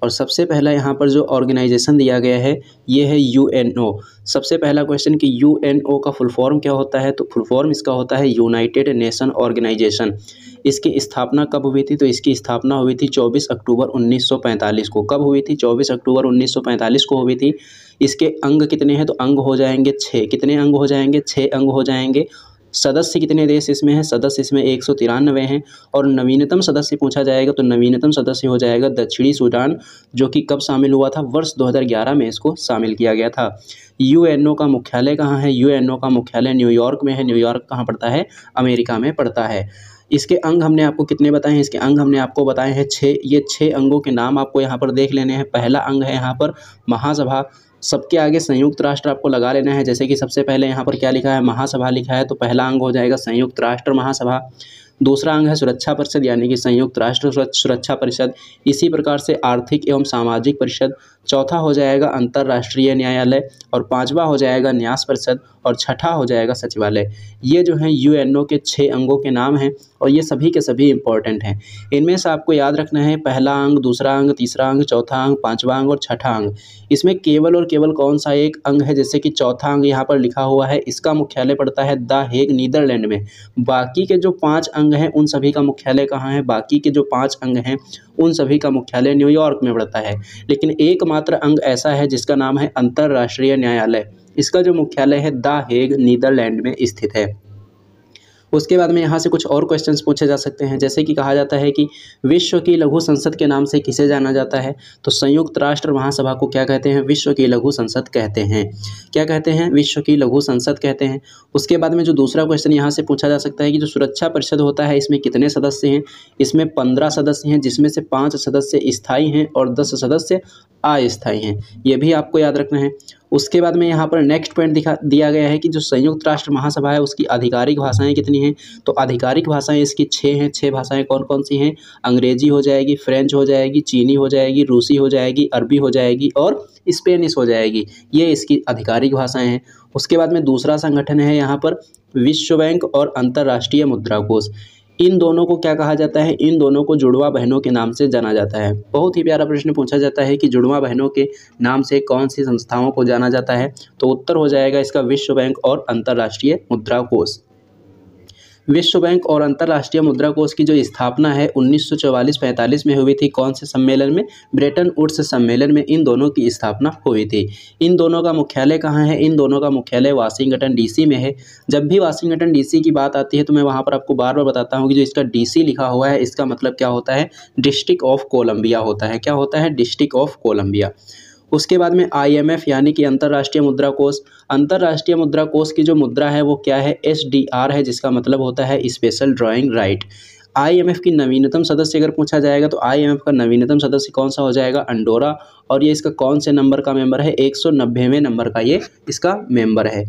और सबसे पहला यहाँ पर जो ऑर्गेनाइजेशन दिया गया है ये है यूएनओ। सबसे पहला क्वेश्चन कि यूएनओ का फुल फॉर्म क्या होता है, तो फुल फॉर्म इसका होता है यूनाइटेड नेशन ऑर्गेनाइजेशन। इसकी स्थापना कब हुई थी, तो इसकी स्थापना हुई थी 24 अक्टूबर 1945 को। कब हुई थी, 24 अक्टूबर 1945 को हुई थी। इसके अंग कितने हैं, तो अंग हो जाएंगे 6। कितने अंग हो जाएंगे, 6 अंग हो जाएंगे। सदस्य कितने देश इसमें हैं, सदस्य इसमें 193 हैं। और नवीनतम सदस्य पूछा जाएगा तो नवीनतम सदस्य हो जाएगा दक्षिणी सूडान, जो कि कब शामिल हुआ था, वर्ष 2011 में इसको शामिल किया गया था। यूएनओ का मुख्यालय कहाँ है, यूएनओ का मुख्यालय न्यूयॉर्क में है। न्यूयॉर्क कहाँ पड़ता है, अमेरिका में पड़ता है। इसके अंग हमने आपको कितने बताए हैं, इसके अंग हमने आपको बताए हैं 6। ये 6 अंगों के नाम आपको यहाँ पर देख लेने हैं। पहला अंग है यहाँ पर महासभा, सबके आगे संयुक्त राष्ट्र आपको लगा लेना है। जैसे कि सबसे पहले यहाँ पर क्या लिखा है, महासभा लिखा है, तो पहला अंग हो जाएगा संयुक्त राष्ट्र महासभा। दूसरा अंग है सुरक्षा परिषद, यानी कि संयुक्त राष्ट्र सुरक्षा परिषद। इसी प्रकार से आर्थिक एवं सामाजिक परिषद। चौथा हो जाएगा अंतर्राष्ट्रीय न्यायालय, और पांचवा हो जाएगा न्यास परिषद, और छठा हो जाएगा सचिवालय। ये जो है यूएनओ के 6 अंगों के नाम हैं, और ये सभी के सभी इंपॉर्टेंट हैं। इनमें से आपको याद रखना है पहला अंग, दूसरा अंग, तीसरा अंग, चौथा अंग, पांचवा अंग और छठा अंग। इसमें केवल और केवल कौन सा एक अंग है, जैसे कि चौथा अंग यहाँ पर लिखा हुआ है, इसका मुख्यालय पड़ता है द हेग, नीदरलैंड में। बाकी के जो 5 अंग हैं उन सभी का मुख्यालय कहाँ है, बाकी के जो 5 अंग हैं उन सभी का मुख्यालय न्यूयॉर्क में पड़ता है। लेकिन एकमात्र अंग ऐसा है जिसका नाम है अंतर्राष्ट्रीय न्यायालय। इसका जो मुख्यालय है द हेग, नीदरलैंड में स्थित है। उसके बाद में यहाँ से कुछ और क्वेश्चंस पूछे जा सकते हैं, जैसे कि कहा जाता है कि विश्व की लघु संसद के नाम से किसे जाना जाता है, तो संयुक्त राष्ट्र महासभा को क्या कहते हैं, विश्व की लघु संसद कहते हैं। क्या कहते हैं, विश्व की लघु संसद कहते हैं। उसके बाद में जो दूसरा क्वेश्चन यहाँ से पूछा जा सकता है कि जो सुरक्षा परिषद होता है इसमें कितने सदस्य हैं, इसमें 15 सदस्य हैं, जिसमें से 5 सदस्य स्थायी हैं और 10 सदस्य अस्थायी हैं। ये भी आपको याद रखना है। उसके बाद में यहाँ पर नेक्स्ट पॉइंट दिया गया है कि जो संयुक्त राष्ट्र महासभा है उसकी आधिकारिक भाषाएं कितनी हैं, तो आधिकारिक भाषाएं इसकी 6 हैं। 6 भाषाएं कौन कौन सी हैं, अंग्रेजी हो जाएगी, फ्रेंच हो जाएगी, चीनी हो जाएगी, रूसी हो जाएगी, अरबी हो जाएगी और स्पेनिश हो जाएगी। ये इसकी आधिकारिक भाषाएं हैं। उसके बाद में दूसरा संगठन है यहाँ पर विश्व बैंक और अंतर्राष्ट्रीय मुद्रा कोष। इन दोनों को क्या कहा जाता है, इन दोनों को जुड़वा बहनों के नाम से जाना जाता है। बहुत ही प्यारा प्रश्न पूछा जाता है कि जुड़वा बहनों के नाम से कौन सी संस्थाओं को जाना जाता है, तो उत्तर हो जाएगा इसका विश्व बैंक और अंतर्राष्ट्रीय मुद्रा कोष। विश्व बैंक और अंतर्राष्ट्रीय मुद्रा कोष की जो स्थापना है 1944-45 में हुई थी, कौन से सम्मेलन में, ब्रेटन वुड्स सम्मेलन में इन दोनों की स्थापना हुई थी। इन दोनों का मुख्यालय कहाँ है, इन दोनों का मुख्यालय वाशिंगटन डीसी में है। जब भी वाशिंगटन डीसी की बात आती है तो मैं वहाँ पर आपको बार बार बताता हूँ कि जो इसका डीसी लिखा हुआ है इसका मतलब क्या होता है, डिस्ट्रिक्ट ऑफ कोलंबिया होता है। क्या होता है, डिस्ट्रिक्ट ऑफ कोलंबिया। उसके बाद में आईएमएफ यानी कि अंतर्राष्ट्रीय मुद्रा कोष। अंतर्राष्ट्रीय मुद्रा कोष की जो मुद्रा है वो क्या है, एसडीआर है, जिसका मतलब होता है स्पेशल ड्राइंग राइट। आईएमएफ की नवीनतम सदस्य अगर पूछा जाएगा तो आईएमएफ का नवीनतम सदस्य कौन सा हो जाएगा, अंडोरा। और ये इसका कौन से नंबर का मेंबर है, 190वें नंबर का ये इसका मेंबर है।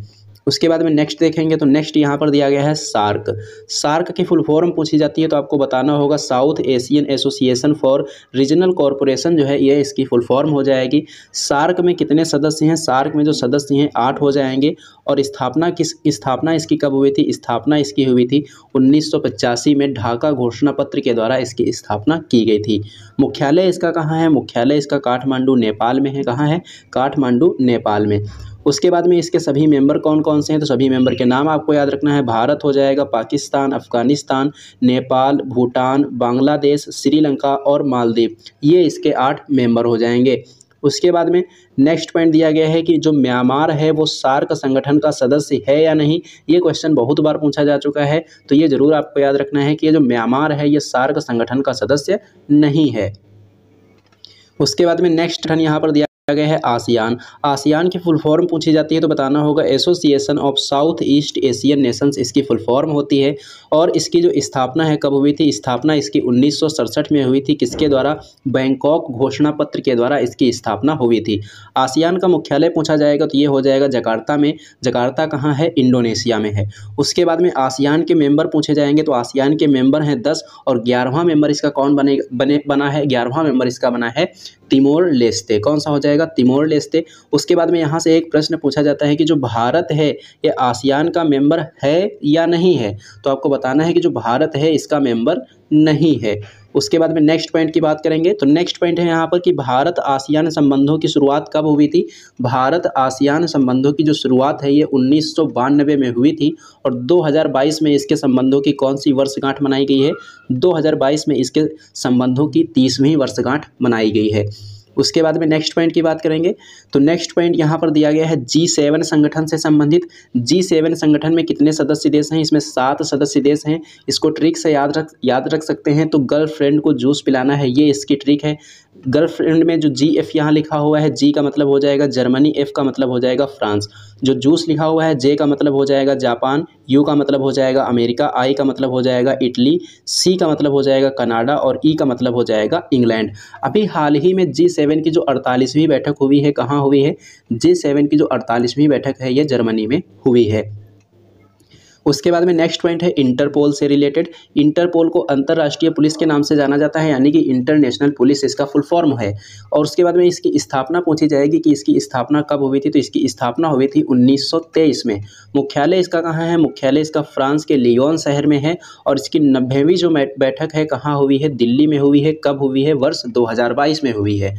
उसके बाद में नेक्स्ट देखेंगे तो नेक्स्ट यहाँ पर दिया गया है सार्क। सार्क की फुल फॉर्म पूछी जाती है तो आपको बताना होगा south Asian association for regional corporation, जो है ये इसकी फुल फॉर्म हो जाएगी। सार्क में कितने सदस्य हैं, सार्क में जो सदस्य हैं 8 हो जाएंगे। और स्थापना इसकी कब हुई थी, स्थापना इसकी हुई थी 1985 में ढाका घोषणा पत्र के द्वारा इसकी स्थापना की गई थी। मुख्यालय इसका कहाँ है, मुख्यालय इसका काठमांडू नेपाल में है। कहाँ है, काठमांडू नेपाल में। उसके बाद में इसके सभी मेंबर कौन कौन से हैं, तो सभी मेंबर के नाम आपको याद रखना है। भारत हो जाएगा, पाकिस्तान, अफगानिस्तान, नेपाल, भूटान, बांग्लादेश, श्रीलंका और मालदीव, ये इसके 8 मेंबर हो जाएंगे। उसके बाद में नेक्स्ट पॉइंट दिया गया है कि जो म्यांमार है वो सार्क संगठन का सदस्य है या नहीं। ये क्वेश्चन बहुत बार पूछा जा चुका है, तो ये जरूर आपको याद रखना है कि ये जो म्यांमार है ये सार्क संगठन का सदस्य नहीं है। उसके बाद में नेक्स्ट यहाँ पर दिया गया है आसियान। आसियान की फुल फॉर्म पूछी जाती है तो बताना होगा association of south east Asian Nations, इसकी फुल फॉर्म होती है। और इसकी जो स्थापना है कब हुई थी, स्थापना इसकी 1967 में हुई थी। किसके द्वारा, बैंकॉक घोषणा पत्र के द्वारा इसकी स्थापना हुई थी। आसियान का मुख्यालय पूछा जाएगा तो ये हो जाएगा जकार्ता में। जकार्ता कहाँ है, इंडोनेशिया में है। उसके बाद में आसियान के मेंबर पूछे जाएंगे तो आसियान के मेंबर हैं 10 और 11वां मेंबर इसका कौन बना है, 11वां मेंबर इसका बना है तिमोर लेस्ते। कौन सा हो जाएगा, तिमोर लेस्ते। उसके बाद में यहाँ से एक प्रश्न पूछा जाता है कि जो भारत है ये आसियान का मेंबर है या नहीं है, तो आपको बताना है कि जो भारत है इसका मेंबर नहीं है। उसके बाद में नेक्स्ट पॉइंट की बात करेंगे तो नेक्स्ट पॉइंट है यहाँ पर कि भारत आसियान संबंधों की शुरुआत कब हुई थी। भारत आसियान संबंधों की जो शुरुआत है ये 1992 में हुई थी और 2022 में इसके संबंधों की कौन सी वर्षगांठ मनाई गई है। 2022 में इसके संबंधों की 30वीं वर्षगांठ मनाई गई है। उसके बाद में नेक्स्ट पॉइंट की बात करेंगे तो नेक्स्ट पॉइंट यहाँ पर दिया गया है G7 संगठन से संबंधित। G7 संगठन में कितने सदस्य देश हैं, इसमें 7 सदस्य देश हैं। इसको ट्रिक से याद रख सकते हैं तो गर्लफ्रेंड को जूस पिलाना है, ये इसकी ट्रिक है। गर्लफ्रेंड में जो GF यहाँ लिखा हुआ है, G का मतलब हो जाएगा जर्मनी, F का मतलब हो जाएगा फ्रांस। जो जूस लिखा हुआ है J का मतलब हो जाएगा जापान, U का मतलब हो जाएगा अमेरिका, I का मतलब हो जाएगा इटली, C का मतलब हो जाएगा कनाडा और E का मतलब हो जाएगा इंग्लैंड। अभी हाल ही में G7 की जो 48वीं बैठक हुई है, कहाँ हुई है। G7 की जो 48वीं बैठक है ये जर्मनी में हुई है। उसके बाद में नेक्स्ट पॉइंट है इंटरपोल से रिलेटेड। इंटरपोल को अंतर्राष्ट्रीय पुलिस के नाम से जाना जाता है, यानी कि इंटरनेशनल पुलिस इसका फुल फॉर्म है। और उसके बाद में इसकी स्थापना पूछी जाएगी कि इसकी स्थापना कब हुई थी, तो इसकी स्थापना हुई थी 1923 में। मुख्यालय इसका कहाँ है, मुख्यालय इसका फ्रांस के लियोन शहर में है। और इसकी 90वीं जो बैठक है कहाँ हुई है, दिल्ली में हुई है। कब हुई है, वर्ष 2022 में हुई है।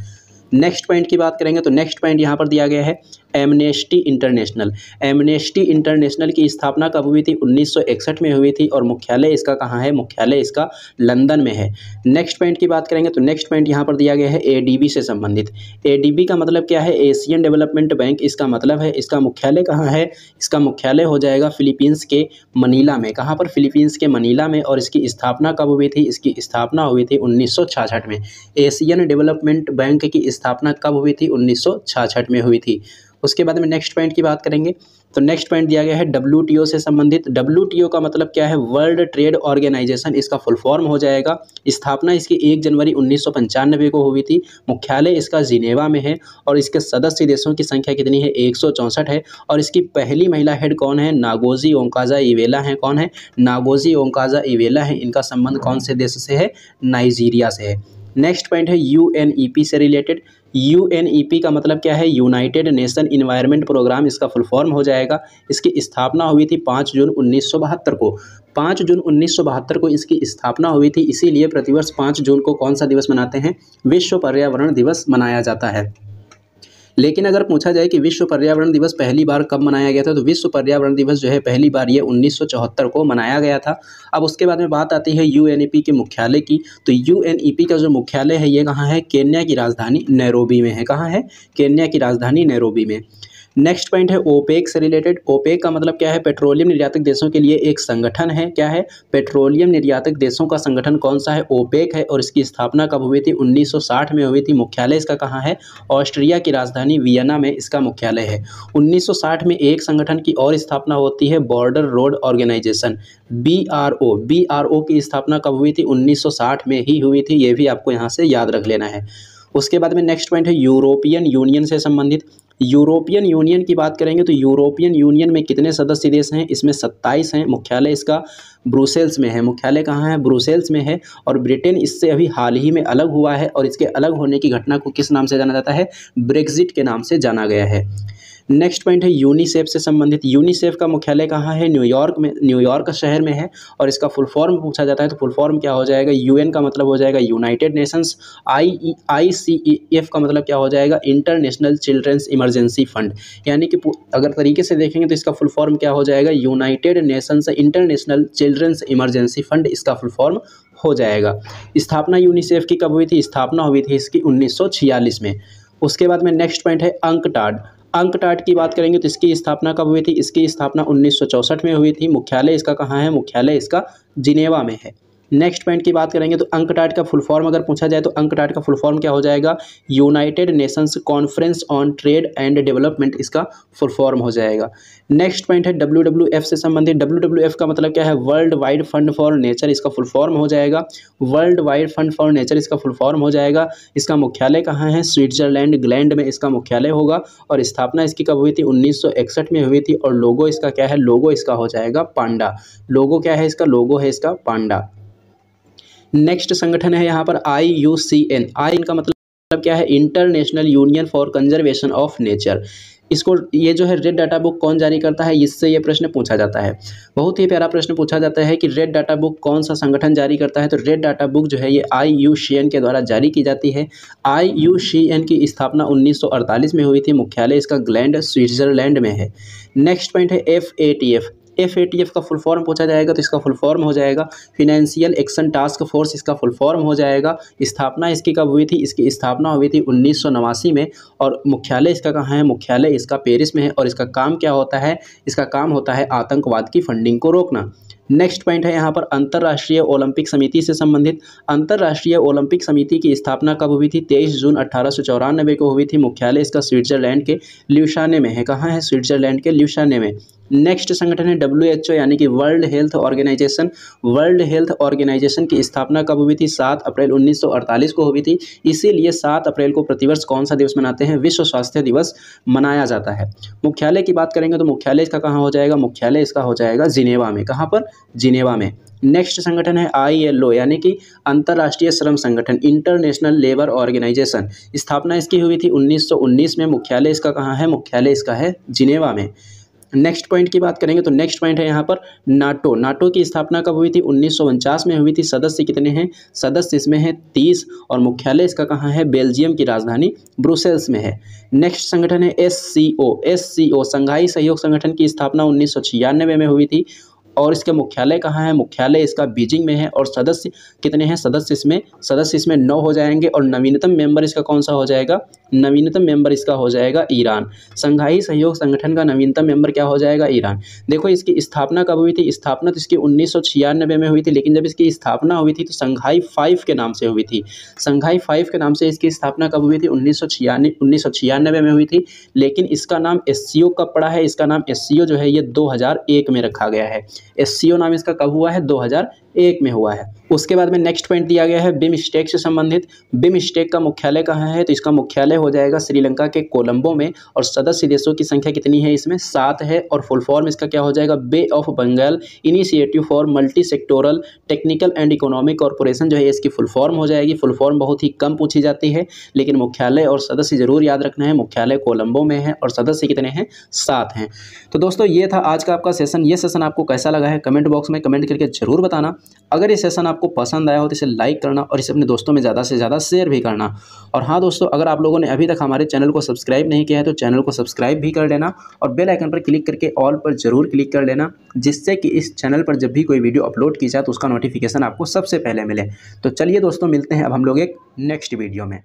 नेक्स्ट पॉइंट की बात करेंगे तो नेक्स्ट पॉइंट यहाँ पर दिया गया है एमनेस्टी इंटरनेशनल। एमनेस्टी इंटरनेशनल की स्थापना कब हुई थी, 1961 में हुई थी और मुख्यालय इसका कहाँ है, मुख्यालय इसका लंदन में है। नेक्स्ट पॉइंट की बात करेंगे तो नेक्स्ट पॉइंट यहाँ पर दिया गया है ADB से संबंधित। ADB का मतलब क्या है, एशियन डेवलपमेंट बैंक इसका मतलब है। इसका मुख्यालय कहाँ है, इसका मुख्यालय हो जाएगा फिलीपींस के मनीला में। कहाँ पर, फिलीपींस के मनीला में। और इसकी स्थापना कब हुई थी, इसकी स्थापना हुई थी 1966 में। एशियन डेवलपमेंट बैंक की स्थापना कब हुई थी, 1966 में हुई थी। उसके बाद में नेक्स्ट पॉइंट की बात करेंगे तो नेक्स्ट पॉइंट दिया गया है WTO से संबंधित। WTO का मतलब क्या है, वर्ल्ड ट्रेड ऑर्गेनाइजेशन इसका फुल फॉर्म हो जाएगा। स्थापना इसकी 1 जनवरी 1995 को हुई थी। मुख्यालय इसका जिनेवा में है और इसके सदस्य देशों की संख्या कितनी है, 164 है। और इसकी पहली महिला हेड कौन है, नागोजी ओंकाजा-इवेला है। कौन है, नागोजी ओंकाजा-इवेला है। इनका संबंध कौन से देश से है, नाइजीरिया से है। नेक्स्ट पॉइंट है UNEP से रिलेटेड। UNEP का मतलब क्या है, यूनाइटेड नेशन इन्वायरमेंट प्रोग्राम इसका फुल फॉर्म हो जाएगा। इसकी स्थापना हुई थी 5 जून 1972 को। 5 जून 1972 को इसकी स्थापना हुई थी, इसीलिए प्रतिवर्ष 5 जून को कौन सा दिवस मनाते हैं, विश्व पर्यावरण दिवस मनाया जाता है। लेकिन अगर पूछा जाए कि विश्व पर्यावरण दिवस पहली बार कब मनाया गया था, तो विश्व पर्यावरण दिवस जो है पहली बार ये 1974 को मनाया गया था। अब उसके बाद में बात आती है UNEP के मुख्यालय की। तो UNEP का जो मुख्यालय है ये कहाँ है, केन्या की राजधानी नैरोबी में है। कहाँ है, केन्या की राजधानी नैरोबी में। नेक्स्ट पॉइंट है OPEC से रिलेटेड। OPEC का मतलब क्या है, पेट्रोलियम निर्यातक देशों के लिए एक संगठन है। क्या है, पेट्रोलियम निर्यातक देशों का संगठन कौन सा है, OPEC है। और इसकी स्थापना कब हुई थी, 1960 में हुई थी। मुख्यालय इसका कहाँ है, ऑस्ट्रिया की राजधानी वियना में इसका मुख्यालय है। 1960 में एक संगठन की और स्थापना होती है, बॉर्डर रोड ऑर्गेनाइजेशन, BRO की स्थापना कब हुई थी, 1960 में ही हुई थी। ये भी आपको यहाँ से याद रख लेना है। उसके बाद में नेक्स्ट पॉइंट है यूरोपियन यूनियन से संबंधित। यूरोपियन यूनियन की बात करेंगे तो यूरोपियन यूनियन में कितने सदस्य देश हैं, इसमें 27 हैं। मुख्यालय इसका ब्रुसेल्स में है। मुख्यालय कहाँ है, ब्रुसेल्स में है। और ब्रिटेन इससे अभी हाल ही में अलग हुआ है और इसके अलग होने की घटना को किस नाम से जाना जाता है, ब्रेक्जिट के नाम से जाना गया है। नेक्स्ट पॉइंट है यूनिसेफ से संबंधित। यूनिसेफ का मुख्यालय कहाँ है, न्यूयॉर्क में, न्यूयॉर्क शहर में है। और इसका फुल फॉर्म पूछा जाता है तो फुल फॉर्म क्या हो जाएगा, UN का मतलब हो जाएगा यूनाइटेड नेशंस, ICEF का मतलब क्या हो जाएगा, इंटरनेशनल चिल्ड्रंस इमरजेंसी फंड। यानी कि अगर तरीके से देखेंगे तो इसका फुल फॉर्म क्या हो जाएगा, United Nations International Children's Emergency Fund इसका फुल फॉर्म हो जाएगा। स्थापना यूनिसेफ की कब हुई थी, स्थापना हुई थी इसकी 1946 में। उसके बाद में नेक्स्ट पॉइंट है अंकटाड। अंकटाड की बात करेंगे तो इसकी स्थापना कब हुई थी, इसकी स्थापना 1964 में हुई थी। मुख्यालय इसका कहाँ है, मुख्यालय इसका जिनेवा में है। नेक्स्ट पॉइंट की बात करेंगे तो अंकटाड का फुल फॉर्म अगर पूछा जाए तो अंकटाड का फुल फॉर्म क्या हो जाएगा, United Nations conference on trade and development इसका फुल फॉर्म हो जाएगा। नेक्स्ट पॉइंट है WWF से संबंधित। WWF का मतलब क्या है, world wide fund for nature इसका फुल फॉर्म हो जाएगा। World wide fund for nature इसका फुल फॉर्म हो जाएगा। इसका मुख्यालय कहाँ है, स्विट्जरलैंड ग्लैंड में इसका मुख्यालय होगा। और स्थापना इसकी कब हुई थी, 1961 में हुई थी। और लोगो इसका क्या है, लोगो इसका हो जाएगा पांडा। लोगो क्या है इसका, लोगो है इसका पांडा। नेक्स्ट संगठन है यहाँ पर IUCN। आई इनका मतलब क्या है, international union for conservation of nature. इसको ये जो है रेड डाटा बुक कौन जारी करता है, इससे ये प्रश्न पूछा जाता है। बहुत ही प्यारा प्रश्न पूछा जाता है कि रेड डाटा बुक कौन सा संगठन जारी करता है, तो रेड डाटा बुक जो है ये IUCN के द्वारा जारी की जाती है। IUCN की स्थापना 1948 में हुई थी, मुख्यालय इसका ग्लैंड स्विट्जरलैंड में है। नेक्स्ट पॉइंट है FATF। FATF का फुल फॉर्म पूछा जाएगा तो इसका फुल फॉर्म हो जाएगा फिनेंशियल एक्शन टास्क फोर्स, इसका फुल फॉर्म हो जाएगा। स्थापना इसकी कब हुई थी, इसकी स्थापना हुई थी 1989 में, और मुख्यालय इसका कहाँ है, मुख्यालय इसका पेरिस में है। और इसका काम क्या होता है, इसका काम होता है आतंकवाद की फंडिंग को रोकना। नेक्स्ट पॉइंट है यहाँ पर अंतर्राष्ट्रीय ओलंपिक समिति से संबंधित। अंतर्राष्ट्रीय ओलंपिक समिति की स्थापना कब हुई थी, 23 जून 1894 को हुई थी। मुख्यालय इसका स्विट्जरलैंड के ल्यूशाने में है। कहाँ है, स्विट्जरलैंड के ल्यूशाने में। नेक्स्ट संगठन है WHO यानी कि World Health Organization. World Health Organization की स्थापना कब हुई थी, 7 अप्रैल 1948 को हुई थी। इसीलिए 7 अप्रैल को प्रतिवर्ष कौन सा दिवस मनाते हैं, विश्व स्वास्थ्य दिवस मनाया जाता है। मुख्यालय की बात करेंगे तो मुख्यालय इसका कहाँ हो जाएगा, मुख्यालय इसका हो जाएगा जिनेवा में। कहाँ पर, जिनेवा में। नेक्स्ट संगठन है ILO यानी कि अंतर्राष्ट्रीय श्रम संगठन, इंटरनेशनल लेबर ऑर्गेनाइजेशन। स्थापना इसकी हुई थी 1919 में। मुख्यालय इसका कहाँ है, मुख्यालय इसका है जिनेवा में। नेक्स्ट पॉइंट की बात करेंगे तो नेक्स्ट पॉइंट है यहाँ पर नाटो। नाटो की स्थापना कब हुई थी, 1949 में हुई थी। सदस्य कितने हैं, सदस्य इसमें है 30, और मुख्यालय इसका कहाँ है, बेल्जियम की राजधानी ब्रुसेल्स में है। नेक्स्ट संगठन है SCO संघाई सहयोग संगठन की स्थापना 1996 में हुई थी, और इसका मुख्यालय कहाँ है, मुख्यालय इसका बीजिंग में है। और सदस्य कितने हैं, सदस्य इसमें 9 हो जाएंगे। और नवीनतम मेंबर इसका कौन सा हो जाएगा, नवीनतम मेंबर इसका हो जाएगा ईरान। संघाई सहयोग संगठन का नवीनतम मेंबर क्या हो जाएगा, ईरान। देखो इसकी स्थापना कब हुई थी, स्थापना तो इसकी 1996 में हुई थी, लेकिन जब इसकी स्थापना हुई थी तो संघाई 5 के नाम से हुई थी। संघाई 5 के नाम से इसकी स्थापना कब हुई थी, 1996 में हुई थी। लेकिन इसका नाम SCO कब पड़ा है, इसका नाम SCO जो है ये 2001 में रखा गया है। SCO नाम इसका कब हुआ है, 2001 में हुआ है। उसके बाद में नेक्स्ट पॉइंट दिया गया है बिमस्टेक से संबंधित। बिमस्टेक का मुख्यालय कहाँ है, तो इसका मुख्यालय हो जाएगा श्रीलंका के कोलंबो में। और सदस्य देशों की संख्या कितनी है, इसमें 7 है। और फुल फॉर्म इसका क्या हो जाएगा, bay of Bengal initiative for multi sectoral technical and economic corporation जो है इसकी फुल फॉर्म हो जाएगी। फुल फॉर्म बहुत ही कम पूछी जाती है, लेकिन मुख्यालय और सदस्य जरूर याद रखना है। मुख्यालय कोलंबो में है और सदस्य कितने हैं, 7 हैं। तो दोस्तों ये था आज का आपका सेशन। ये सेशन आपको कैसा लगा है कमेंट बॉक्स में कमेंट करके जरूर बताना। अगर ये सेशन आपको पसंद आया हो तो इसे लाइक करना और इसे अपने दोस्तों में ज़्यादा से ज़्यादा शेयर भी करना। और हाँ दोस्तों, अगर आप लोगों ने अभी तक हमारे चैनल को सब्सक्राइब नहीं किया है तो चैनल को सब्सक्राइब भी कर लेना और बेल आइकन पर क्लिक करके ऑल पर जरूर क्लिक कर लेना, जिससे कि इस चैनल पर जब भी कोई वीडियो अपलोड की जाए तो उसका नोटिफिकेशन आपको सबसे पहले मिले। तो चलिए दोस्तों, मिलते हैं अब हम लोग एक नेक्स्ट वीडियो में।